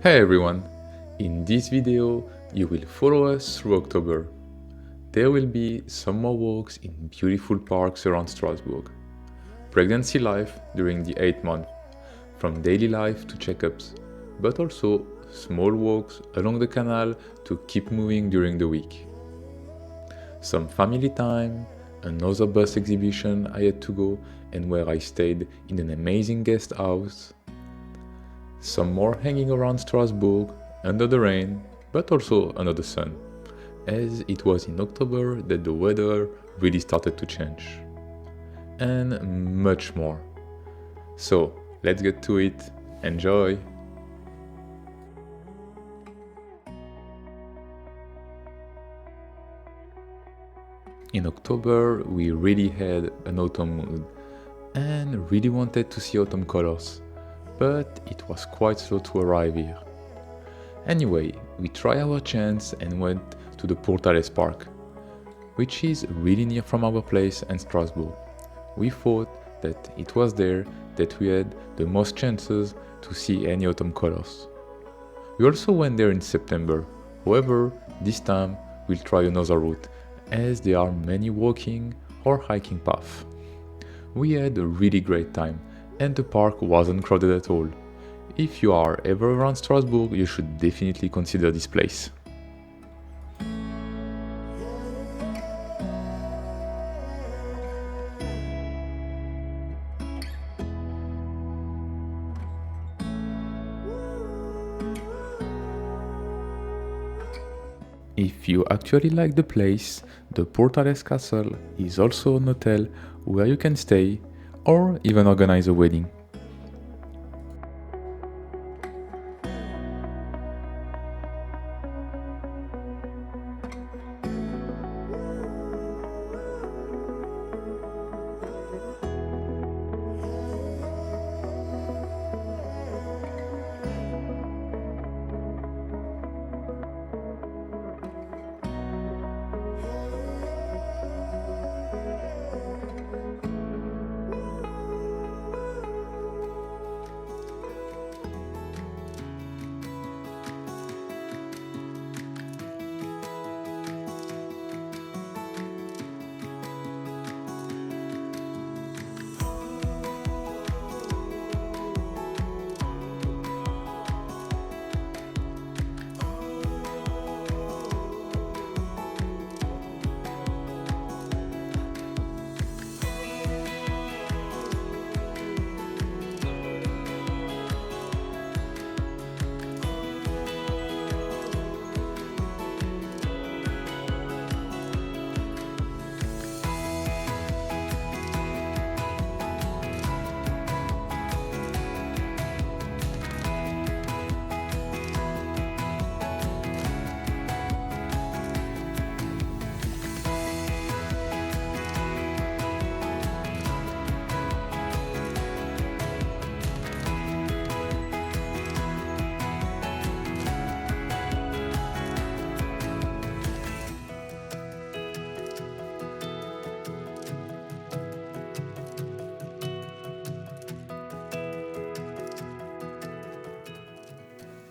Hey everyone! In this video, you will follow us through October. There will be some more walks in beautiful parks around Strasbourg. Pregnancy life during the 8th month, from daily life to checkups, but also small walks along the canal to keep moving during the week. Some family time, another bus exhibition I had to go and where I stayed in an amazing guest house. Some more hanging around Strasbourg, under the rain, but also under the sun, as it was in October that the weather really started to change. And much more. So, let's get to it. Enjoy! In October, we really had an autumn mood, and really wanted to see autumn colors, but it was quite slow to arrive here. Anyway, we tried our chance and went to the Pourtales Park, which is really near from our place and Strasbourg. We thought that it was there that we had the most chances to see any autumn colors. We also went there in September, however, this time we'll try another route, as there are many walking or hiking paths. We had a really great time, and the park wasn't crowded at all. If you are ever around Strasbourg, you should definitely consider this place. If you actually like the place, the Pourtales Castle is also an hotel where you can stay or even organize a wedding.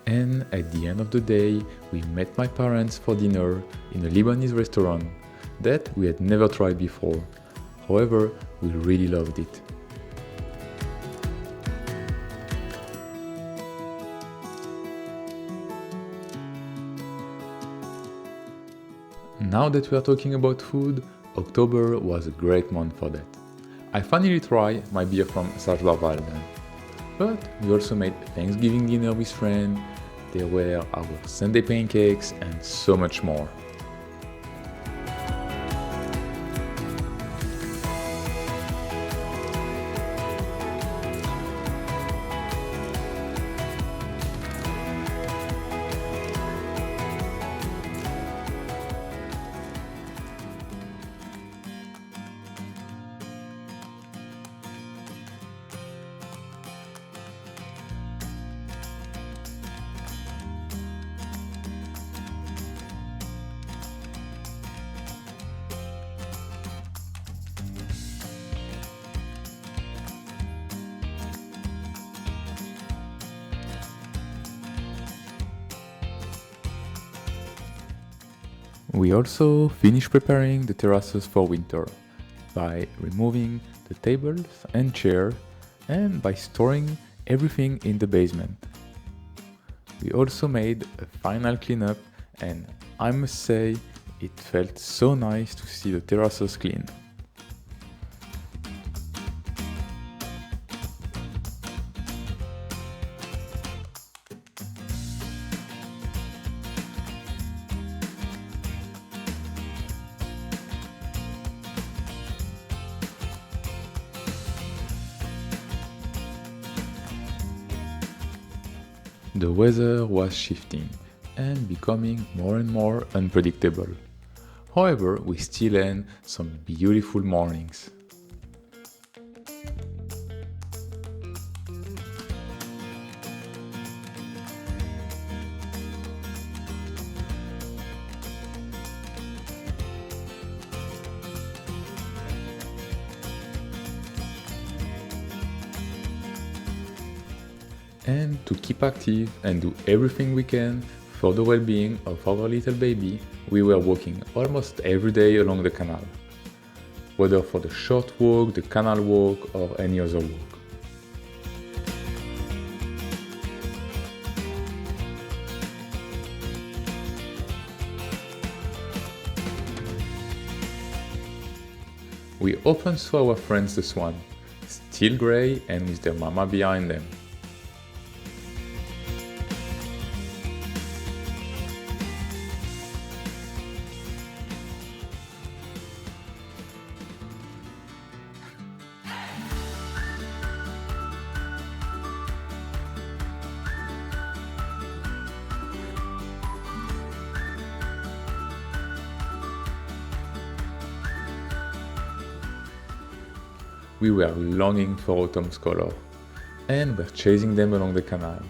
And at the end of the day, we met my parents for dinner in a Lebanese restaurant that we had never tried before. However, we really loved it. Now that we are talking about food, October was a great month for that. I finally tried my beer from Serbian. But we also made Thanksgiving dinner with friends, there were our Sunday pancakes and so much more. We also finished preparing the terraces for winter by removing the tables and chairs and by storing everything in the basement. We also made a final cleanup, and I must say it felt so nice to see the terraces clean. The weather was shifting and becoming more and more unpredictable. However, we still had some beautiful mornings. And to keep active and do everything we can for the well-being of our little baby, we were walking almost every day along the canal, whether for the short walk, the canal walk, or any other walk. We often saw our friends the swan, still grey and with their mama behind them. We were longing for autumn's color, and were chasing them along the canal.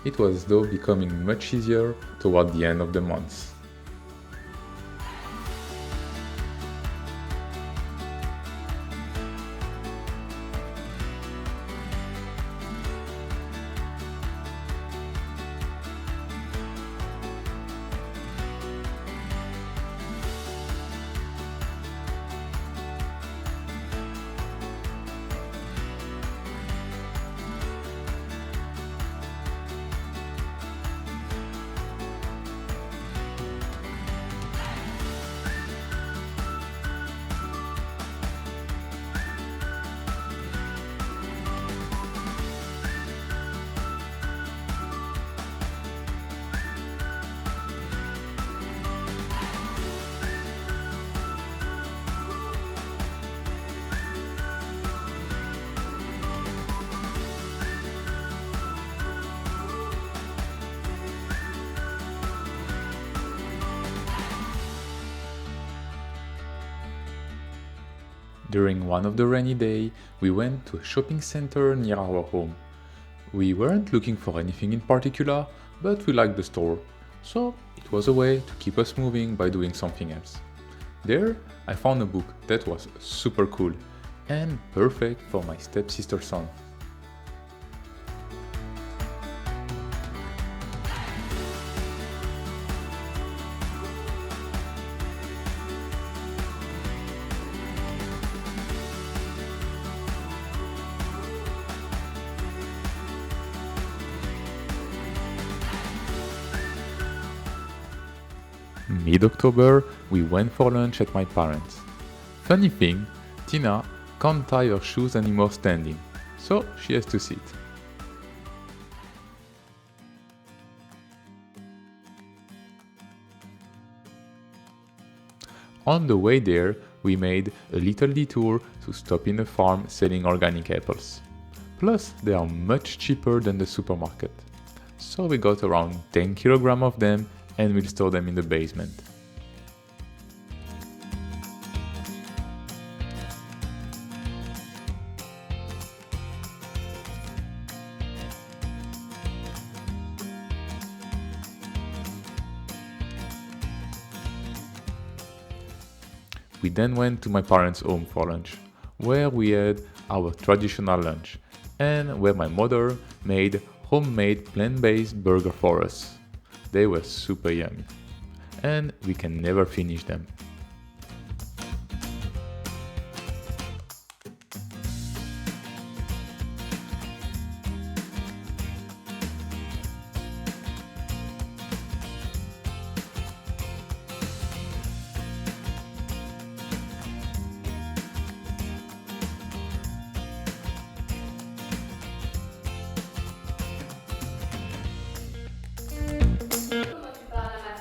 It was though becoming much easier toward the end of the month. During one of the rainy days, we went to a shopping center near our home. We weren't looking for anything in particular, but we liked the store, so it was a way to keep us moving by doing something else. There, I found a book that was super cool and perfect for my stepsister's son. Mid-October, we went for lunch at my parents'. Funny thing, Tina can't tie her shoes anymore standing, so she has to sit. On the way there, we made a little detour to stop in a farm selling organic apples. Plus, they are much cheaper than the supermarket. So we got around 10 kilograms of them and we'll store them in the basement. We then went to my parents' home for lunch, where we had our traditional lunch, and where my mother made homemade plant-based burger for us. They were super yummy. and we can never finish them.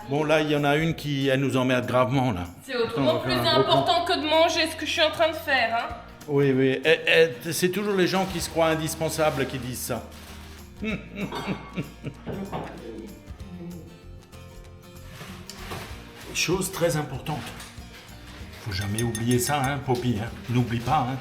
Bon, là, il y en a une qui elle nous emmerde gravement, là. C'est autrement plus important que de manger ce que je suis en train de faire, hein. Oui, oui. C'est toujours les gens qui se croient indispensables qui disent ça. Chose très importante. Faut jamais oublier ça, hein, Poppy, hein. N'oublie pas, hein.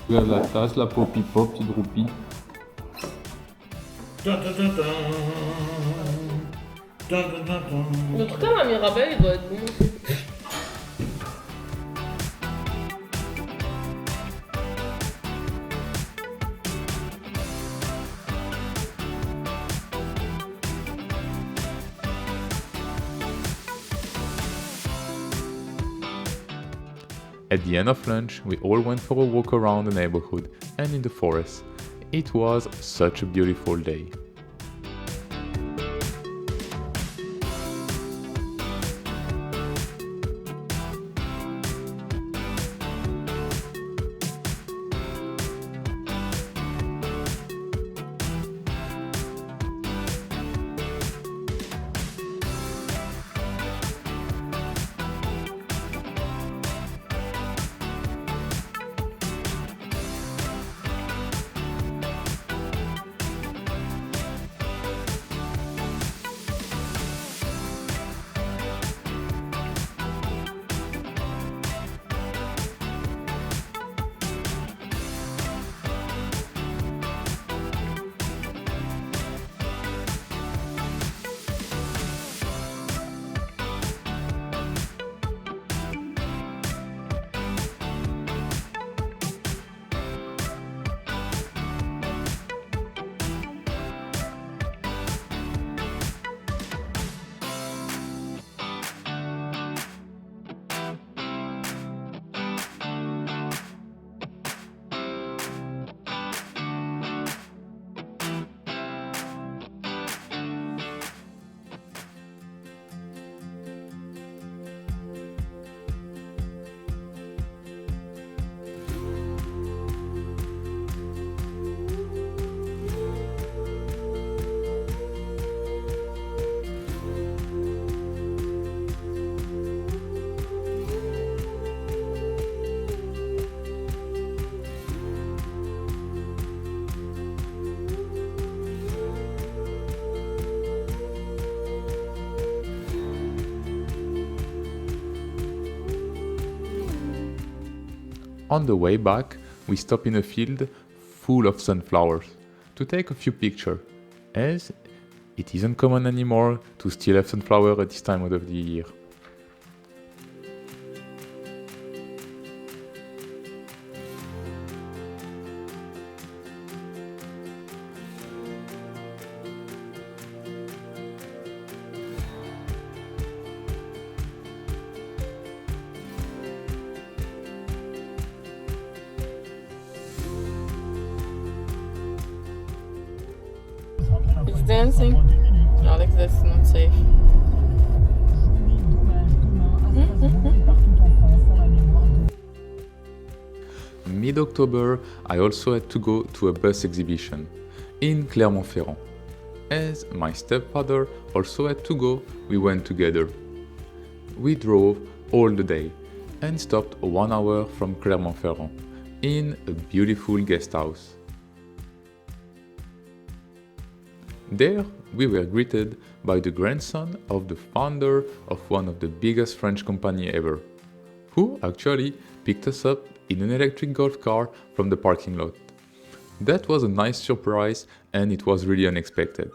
Regarde la tasse, la Poppy Pop, petite roupie. En tout cas, ma Mirabelle, il doit être bon. At the end of lunch, we all went for a walk around the neighborhood and in the forest. It was such a beautiful day. On the way back, we stop in a field full of sunflowers to take a few pictures, as it isn't common anymore to still have sunflower at this time of the year. It's dancing. Alex, that's not safe. mid-October, I also had to go to a bus exhibition in Clermont-Ferrand. As my stepfather also had to go, we went together. We drove all the day and stopped 1 hour from Clermont-Ferrand in a beautiful guest house. There, we were greeted by the grandson of the founder of one of the biggest French companies ever, who actually picked us up in an electric golf car from the parking lot. That was a nice surprise and it was really unexpected.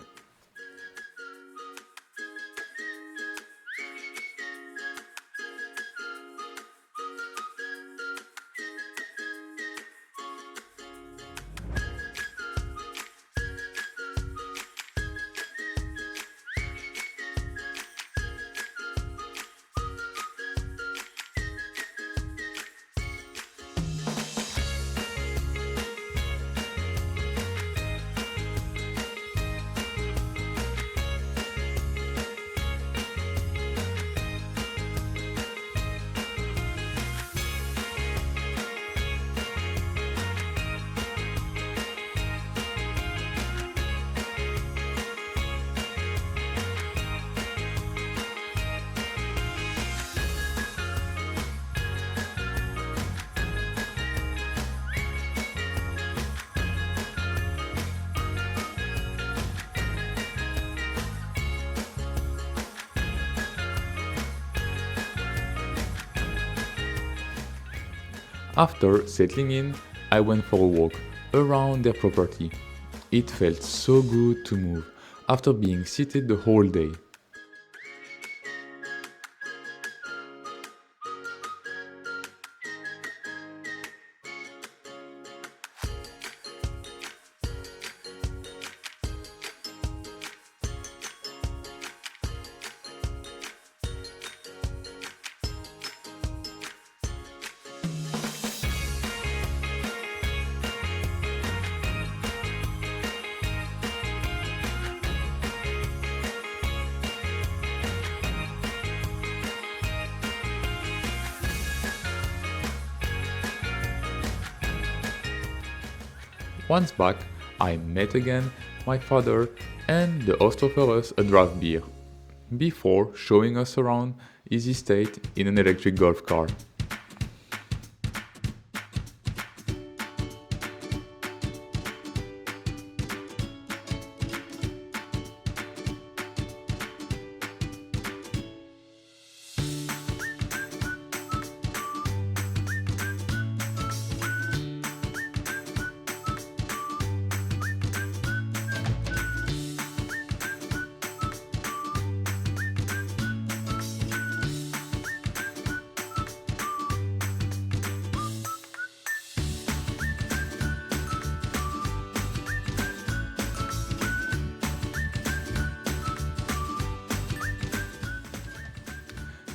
After settling in, I went for a walk around their property. It felt so good to move after being seated the whole day. Once back, I met again my father and the host offered us a draft beer, before showing us around his estate in an electric golf car.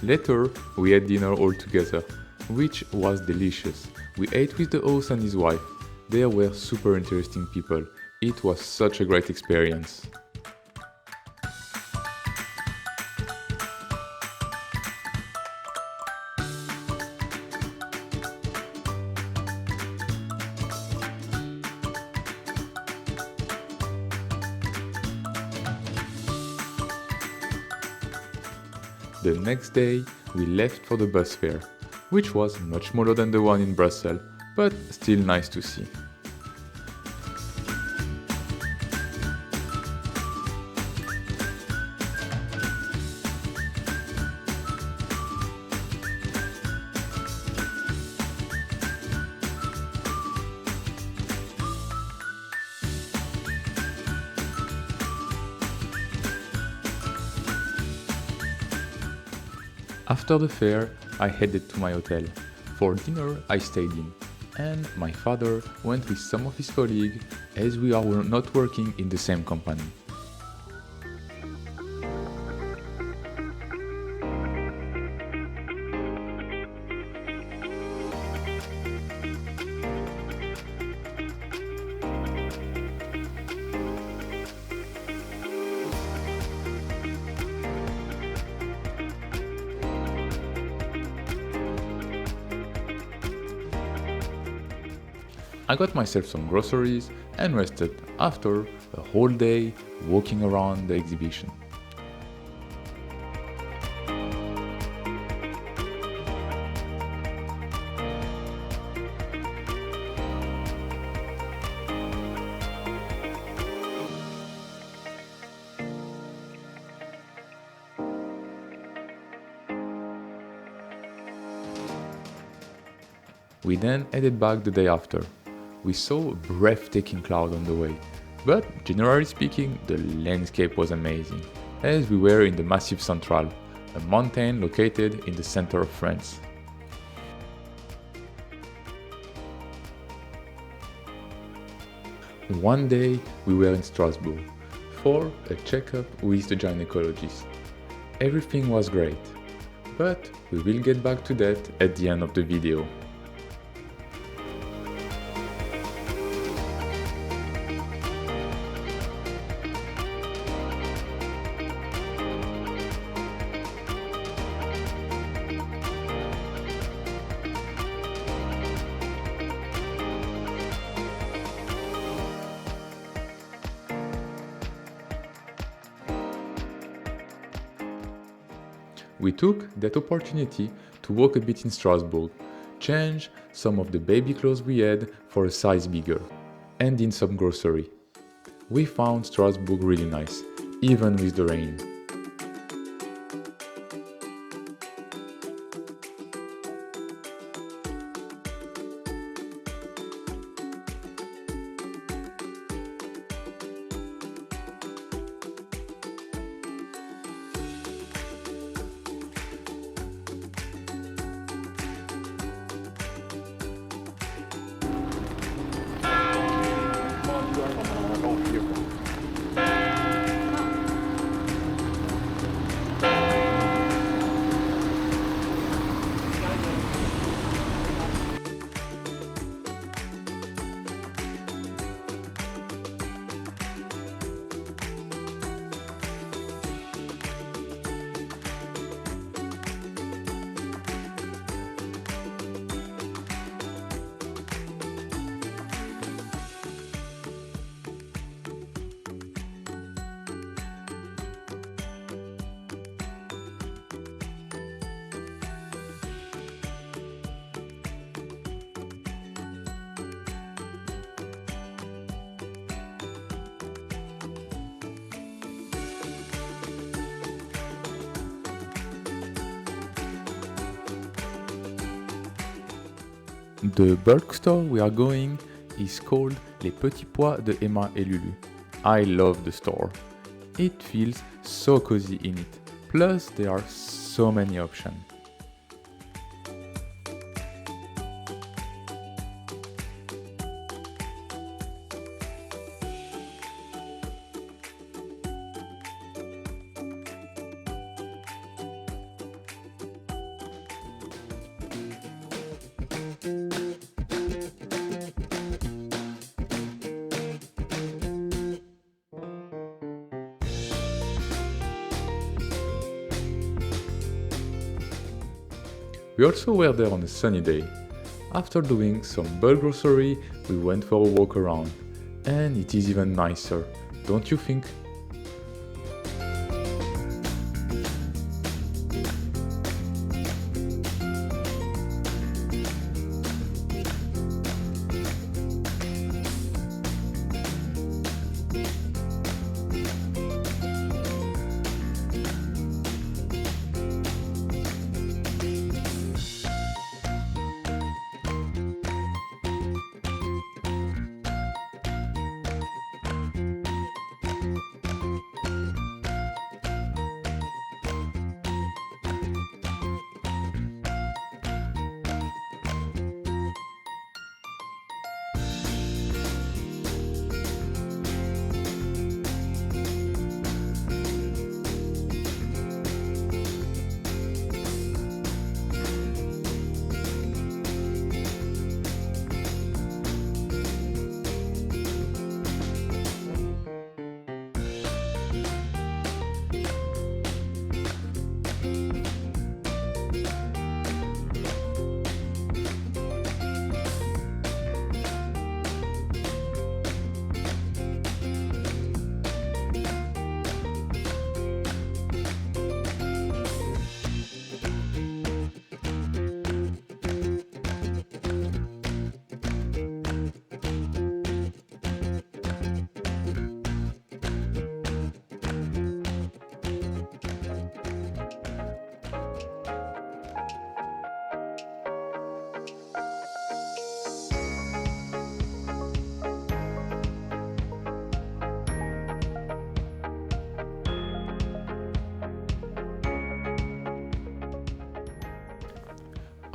Later, we had dinner all together, which was delicious. We ate with the host and his wife. They were super interesting people. It was such a great experience. The next day, we left for the bus fair, which was much smaller than the one in Brussels, but still nice to see. After the fair, I headed to my hotel. For dinner, I stayed in, and my father went with some of his colleagues as we are not working in the same company. I got myself some groceries and rested after a whole day walking around the exhibition. We then headed back the day after. We saw a breathtaking cloud on the way, but generally speaking, the landscape was amazing, as we were in the Massif Central, a mountain located in the center of France. One day we were in Strasbourg for a checkup with the gynecologist. Everything was great, but we will get back to that at the end of the video. We took that opportunity to walk a bit in Strasbourg, change some of the baby clothes we had for a size bigger, and in some grocery. We found Strasbourg really nice, even with the rain. The bulk store we are going is called Les Petits Pois de Emma et Lulu. I love the store. It feels so cozy in it. Plus there are so many options. We also were there on a sunny day. After doing some bulk grocery, we went for a walk around. And it is even nicer, don't you think?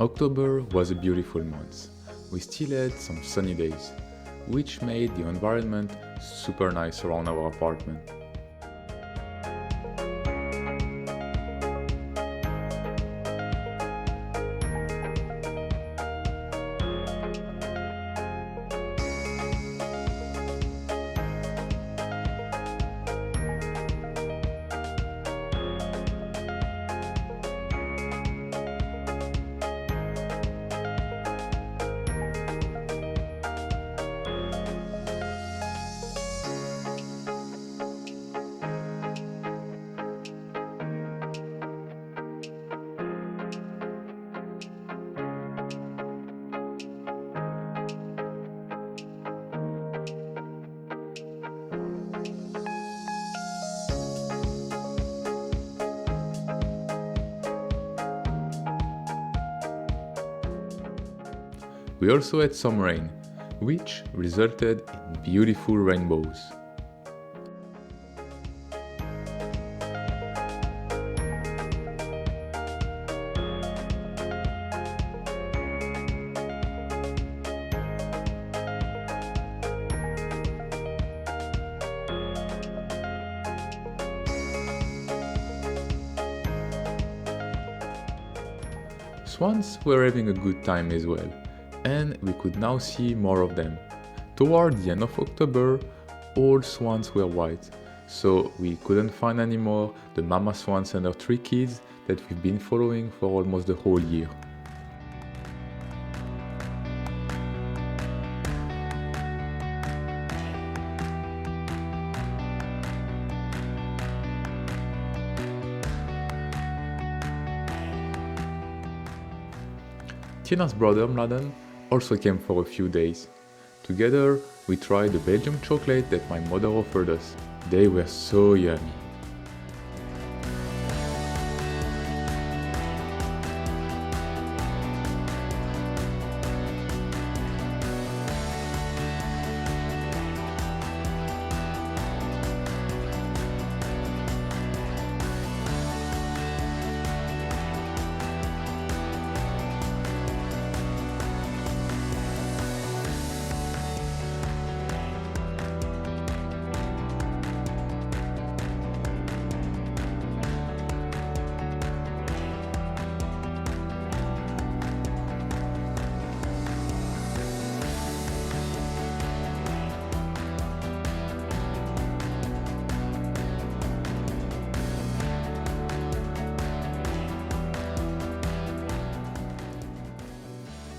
October was a beautiful month. We still had some sunny days, which made the environment super nice around our apartment. We also had some rain, which resulted in beautiful rainbows. Swans were having a good time as well, and we could now see more of them. Toward the end of October, all swans were white, so we couldn't find anymore the mama swans and her 3 kids that we've been following for almost the whole year. Tina's brother Mladen also came for a few days. Together, we tried the Belgian chocolate that my mother offered us. They were so yummy.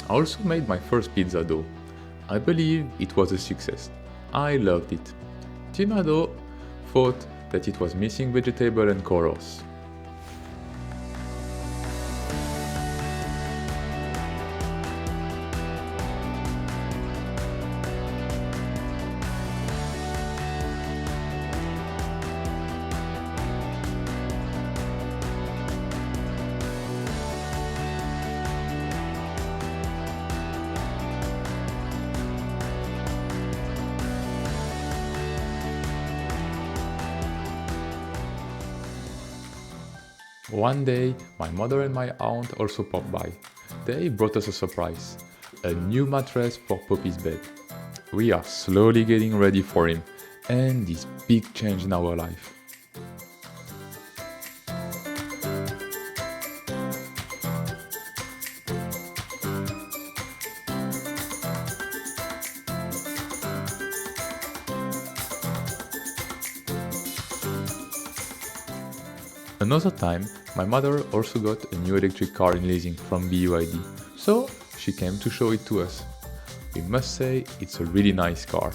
I also made my first pizza dough. I believe it was a success. I loved it. Tina though thought that it was missing vegetable and colors. One day, my mother and my aunt also popped by. They brought us a surprise, a new mattress for Poppy's bed. We are slowly getting ready for him and this big change in our life. Another time, my mother also got a new electric car in leasing from BYD, so she came to show it to us. We must say it's a really nice car.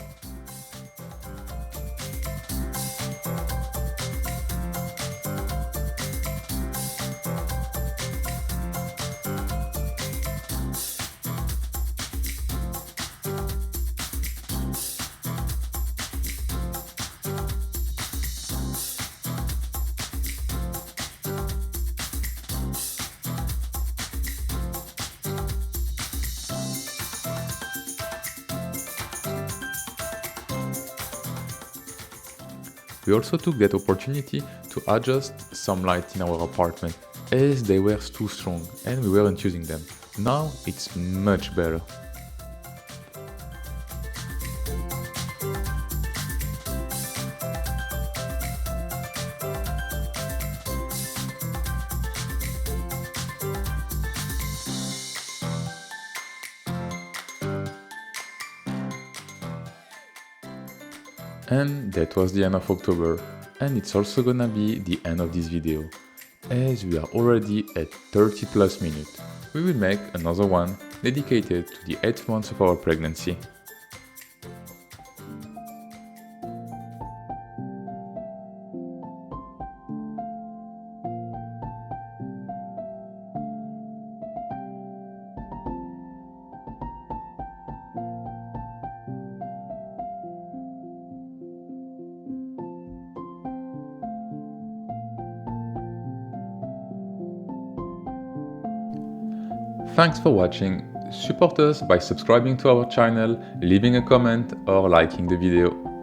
We also took that opportunity to adjust some light in our apartment, as they were too strong and we weren't using them. Now it's much better. And that was the end of October, and it's also gonna be the end of this video, as we are already at 30 plus minutes. We will make another one dedicated to the 8 months of our pregnancy. Thanks for watching. Support us by subscribing to our channel, leaving a comment or liking the video.